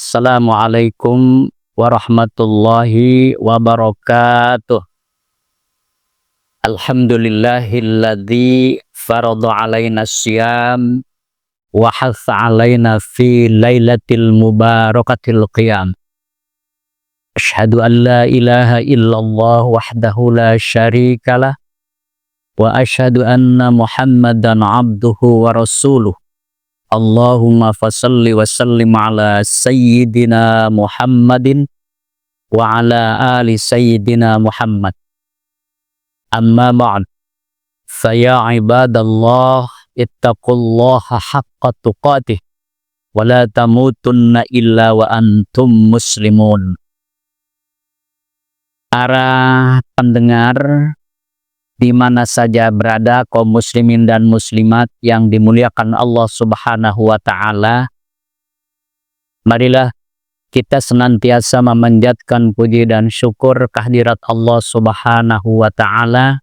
Assalamualaikum warahmatullahi wabarakatuh. Alhamdulillahilladzi farada alaina syiyam wa hatha alaina fi lailatil mubarakatil qiyam. Asyhadu an la ilaha illallah wahdahu la syarikalah wa asyhadu anna Muhammadan abduhu wa rasuluh. Allahumma fasalli wa sallim ala sayyidina Muhammadin wa ala ali sayyidina Muhammad. Amma ba'd, faya ibadallah ittaqullaha haqqa tuqatih wa la tamutunna illa wa antum muslimun. Para pendengar di mana saja berada, kaum muslimin dan muslimat yang dimuliakan Allah Subhanahu wa ta'ala, marilah kita senantiasa memanjatkan puji dan syukur kehadirat Allah Subhanahu wa ta'ala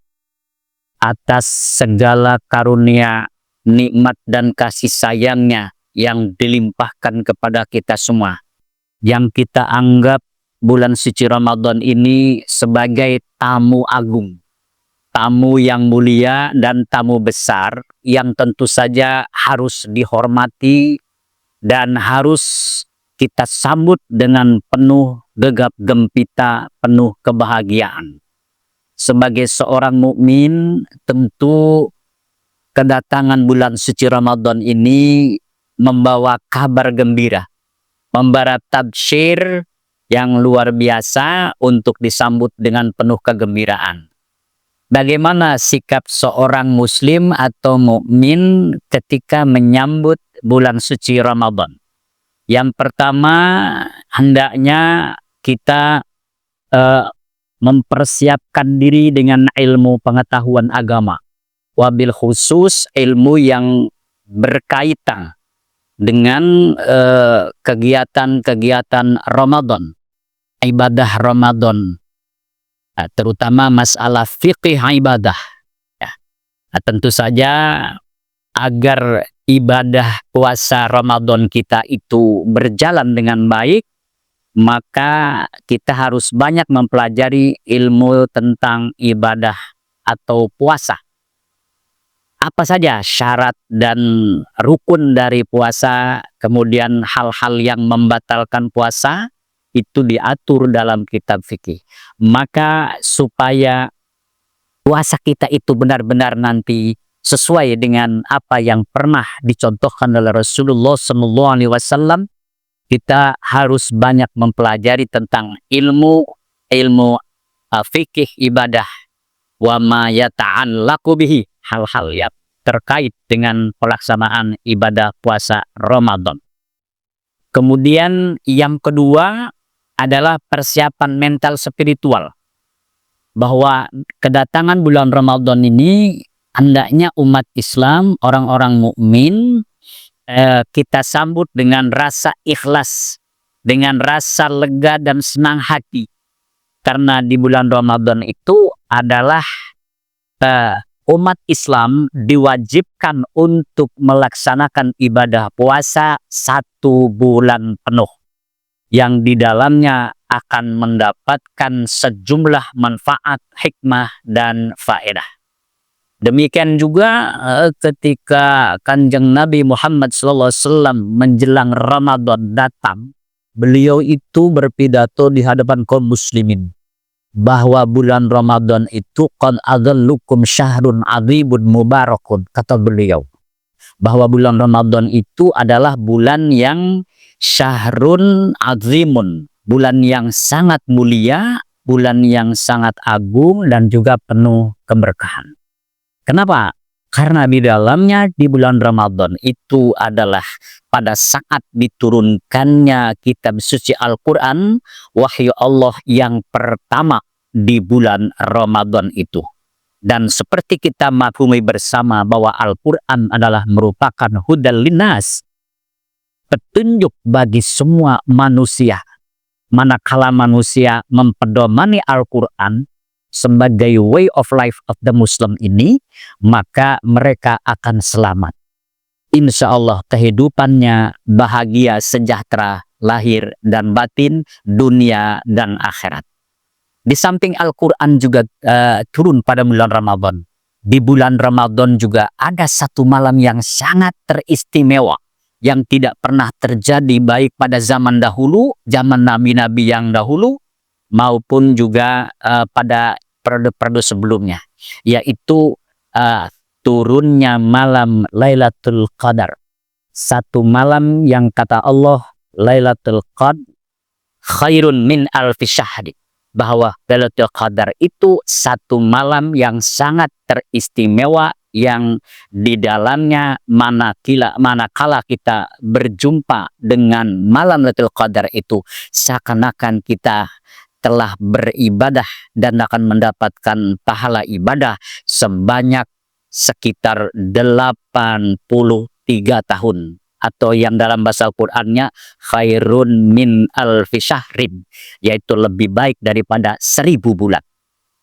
atas segala karunia, nikmat dan kasih sayangnya yang dilimpahkan kepada kita semua, yang kita anggap bulan suci Ramadan ini sebagai tamu agung, tamu yang mulia dan tamu besar yang tentu saja harus dihormati dan harus kita sambut dengan penuh gegap gempita, penuh kebahagiaan. Sebagai seorang mukmin, tentu kedatangan bulan suci Ramadan ini membawa kabar gembira, membawa tabsyir yang luar biasa untuk disambut dengan penuh kegembiraan. Bagaimana sikap seorang muslim atau mukmin ketika menyambut bulan suci Ramadan? Yang pertama, hendaknya kita mempersiapkan diri dengan ilmu pengetahuan agama, wabil khusus ilmu yang berkaitan dengan kegiatan-kegiatan Ramadan, ibadah Ramadan, terutama masalah fikih ibadah. Ya. Tentu saja agar ibadah puasa Ramadan kita itu berjalan dengan baik, maka kita harus banyak mempelajari ilmu tentang ibadah atau puasa. Apa saja syarat dan rukun dari puasa, kemudian hal-hal yang membatalkan puasa, itu diatur dalam kitab fikih. Maka supaya puasa kita itu benar-benar nanti sesuai dengan apa yang pernah dicontohkan oleh Rasulullah SAW, kita harus banyak mempelajari tentang ilmu fikih ibadah, wa ma yata'allaqu bihi, hal-hal yang terkait dengan pelaksanaan ibadah puasa Ramadan. Kemudian yang kedua adalah persiapan mental spiritual, bahwa kedatangan bulan Ramadan ini hendaknya umat Islam, orang-orang mukmin, kita sambut dengan rasa ikhlas, dengan rasa lega dan senang hati, karena di bulan Ramadan itu adalah umat Islam diwajibkan untuk melaksanakan ibadah puasa 1 bulan penuh, yang di dalamnya akan mendapatkan sejumlah manfaat, hikmah, dan faedah. Demikian juga ketika Kanjeng Nabi Muhammad SAW menjelang Ramadan datang, beliau itu berpidato di hadapan kaum muslimin bahwa bulan Ramadan itu qad adallukum syahrun adzibun mubarakun, kata beliau, bahwa bulan Ramadan itu adalah bulan yang syahrun azimun, bulan yang sangat mulia, bulan yang sangat agung dan juga penuh keberkahan. Kenapa? Karena di dalamnya, di bulan Ramadan itu adalah pada saat diturunkannya kitab suci Al-Quran, wahyu Allah yang pertama di bulan Ramadan itu. Dan seperti kita maklumi bersama bahwa Al-Quran adalah merupakan hudal linnas, petunjuk bagi semua manusia. Manakala manusia mempedomani Al-Quran sebagai way of life of the Muslim ini, maka mereka akan selamat. Insya Allah kehidupannya bahagia, sejahtera, lahir dan batin, dunia dan akhirat. Di samping Al-Quran juga turun pada bulan Ramadan. Di bulan Ramadan juga ada satu malam yang sangat teristimewa, yang tidak pernah terjadi baik pada zaman dahulu, zaman nabi-nabi yang dahulu, maupun juga pada periode-periode sebelumnya, yaitu turunnya malam Lailatul Qadar. Satu malam yang kata Allah, Lailatul Qadar khairun min alfi syahri, bahwa Lailatul Qadar itu satu malam yang sangat teristimewa, yang di dalamnya manakala kita berjumpa dengan malam Lailatul Qadar itu, seakan-akan kita telah beribadah dan akan mendapatkan pahala ibadah sebanyak sekitar 83 tahun, atau yang dalam bahasa Al-Qur'annya khairun min alfi syahrin, yaitu lebih baik daripada 1000 bulan.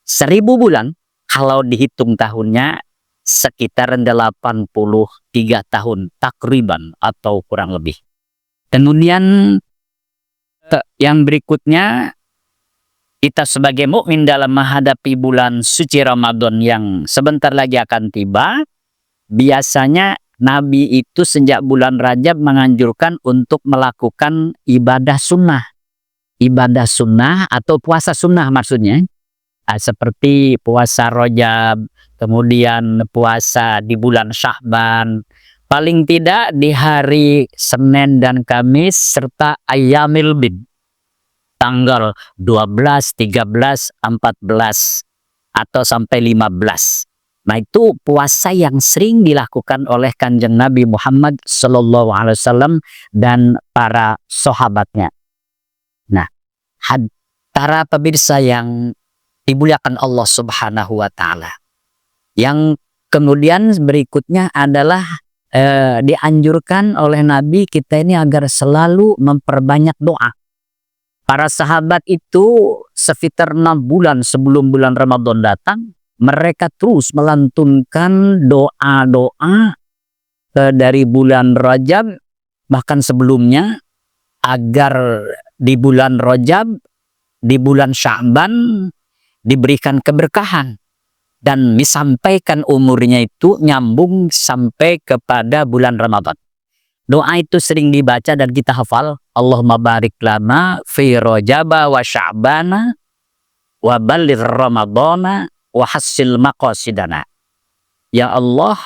1000 bulan kalau dihitung tahunnya sekitar 83 tahun takriban, atau kurang lebih. Kemudian yang berikutnya, kita sebagai mukmin dalam menghadapi bulan suci Ramadan yang sebentar lagi akan tiba, biasanya Nabi itu sejak bulan Rajab menganjurkan untuk melakukan ibadah sunnah. Ibadah sunnah atau puasa sunnah maksudnya. Seperti puasa Rajab, kemudian puasa di bulan Sya'ban. Paling tidak di hari Senin dan Kamis serta Ayyamil Bid. Tanggal 12, 13, 14, atau sampai 15. Nah, itu puasa yang sering dilakukan oleh Kanjeng Nabi Muhammad SAW dan para sahabatnya. Nah, para pemirsa yang dimuliakan Allah Subhanahu wa Ta'ala, yang kemudian berikutnya adalah dianjurkan oleh Nabi kita ini agar selalu memperbanyak doa. Para sahabat itu sekitar 6 bulan sebelum bulan Ramadan datang, mereka terus melantunkan doa-doa dari bulan Rajab, bahkan sebelumnya, agar di bulan Rajab, di bulan Sya'ban diberikan keberkahan. Dan disampaikan umurnya itu nyambung sampai kepada bulan Ramadan. Doa itu sering dibaca dan kita hafal. Allahumma barik lana fi Rajaba wa Sya'bana wa balligh Ramadana wa hassil maqasidana. Ya Allah,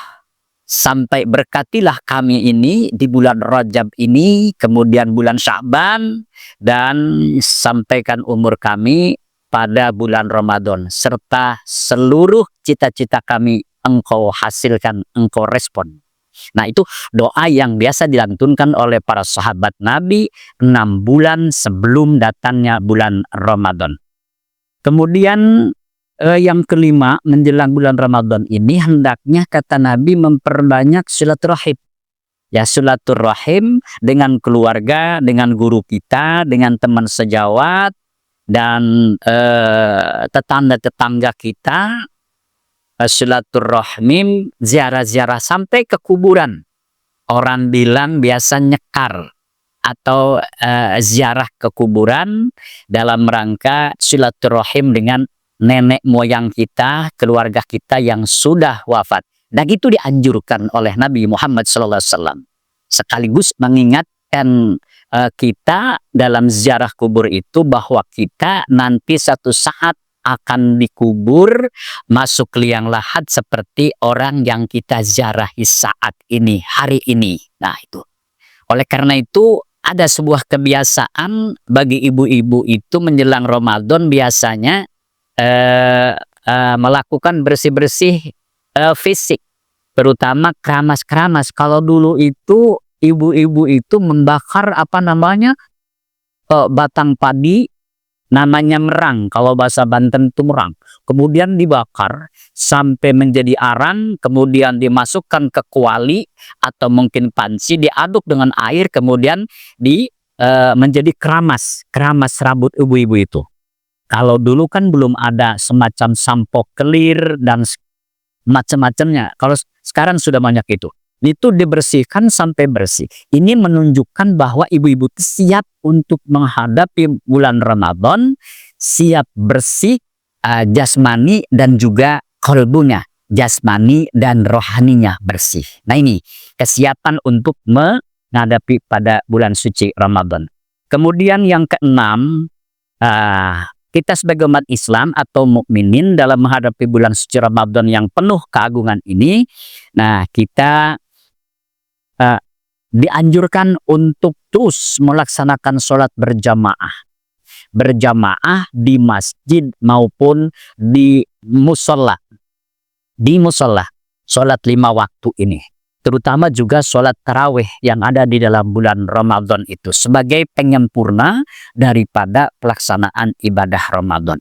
sampai berkatilah kami ini di bulan Rajab ini, kemudian bulan Sya'ban, dan sampaikan umur kami pada bulan Ramadan, serta seluruh cita-cita kami Engkau hasilkan, Engkau respon. Nah, itu doa yang biasa dilantunkan oleh para sahabat Nabi 6 bulan sebelum datangnya bulan Ramadan. Kemudian yang kelima, menjelang bulan Ramadan ini hendaknya kata Nabi memperbanyak silaturahim. Ya, silaturahim dengan keluarga, dengan guru kita, dengan teman sejawat, dan tetangga-tetangga kita. Silaturahim, ziarah-ziarah sampai ke kuburan. Orang bilang biasa nyekar atau ziarah ke kuburan dalam rangka silaturahim dengan nenek moyang kita, keluarga kita yang sudah wafat. Dan itu dianjurkan oleh Nabi Muhammad SAW. Sekaligus mengingatkan kita dalam ziarah kubur itu bahwa kita nanti satu saat akan dikubur, masuk liang lahat seperti orang yang kita ziarahi saat ini, hari ini. Nah, itu. Oleh karena itu, ada sebuah kebiasaan bagi ibu-ibu itu menjelang Ramadan biasanya melakukan bersih-bersih fisik, terutama keramas-keramas. Kalau dulu itu ibu-ibu itu membakar batang padi, namanya merang, kalau bahasa Banten itu merang. Kemudian dibakar sampai menjadi arang, kemudian dimasukkan ke kuali atau mungkin panci, diaduk dengan air, kemudian menjadi keramas rambut ibu-ibu itu. Kalau dulu kan belum ada semacam sampo kelir dan macam-macamnya. Kalau sekarang sudah banyak itu. itu dibersihkan sampai bersih. Ini menunjukkan bahwa ibu-ibu itu siap untuk menghadapi bulan Ramadan, siap bersih jasmani dan juga kolbunya, jasmani dan rohaninya bersih. Nah ini kesiapan untuk menghadapi pada bulan suci Ramadan. Kemudian yang keenam, kita sebagai umat Islam atau mukminin dalam menghadapi bulan suci Ramadan yang penuh keagungan ini, nah kita dianjurkan untuk terus melaksanakan sholat berjamaah di masjid maupun di musola. Sholat 5 waktu ini, terutama juga sholat tarawih yang ada di dalam bulan Ramadan itu sebagai penyempurna daripada pelaksanaan ibadah Ramadan.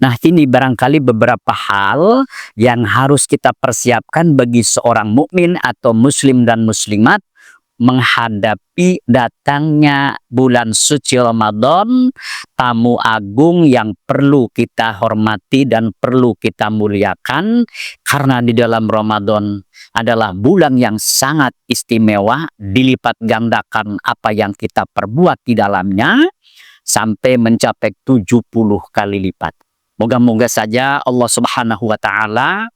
Nah, ini barangkali beberapa hal yang harus kita persiapkan bagi seorang mukmin atau muslim dan muslimat menghadapi datangnya bulan suci Ramadan, tamu agung yang perlu kita hormati dan perlu kita muliakan, karena di dalam Ramadan adalah bulan yang sangat istimewa, dilipat gandakan apa yang kita perbuat di dalamnya sampai mencapai 70 kali lipat. Moga-moga saja Allah Subhanahu wa Ta'ala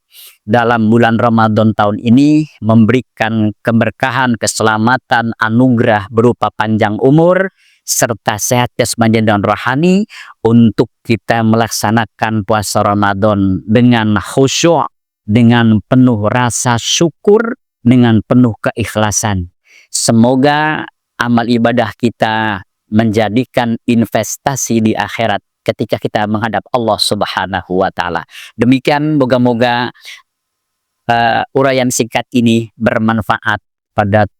dalam bulan Ramadan tahun ini memberikan keberkahan, keselamatan, anugerah berupa panjang umur serta sehat jasmani dan rohani untuk kita melaksanakan puasa Ramadan dengan khusyuk, dengan penuh rasa syukur, dengan penuh keikhlasan. Semoga amal ibadah kita menjadikan investasi di akhirat ketika kita menghadap Allah Subhanahu wa Ta'ala. Demikian, moga-moga uraian singkat ini bermanfaat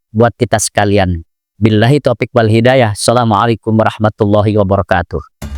buat kita sekalian. Billahi taufiq wal hidayah. Assalamualaikum warahmatullahi wabarakatuh.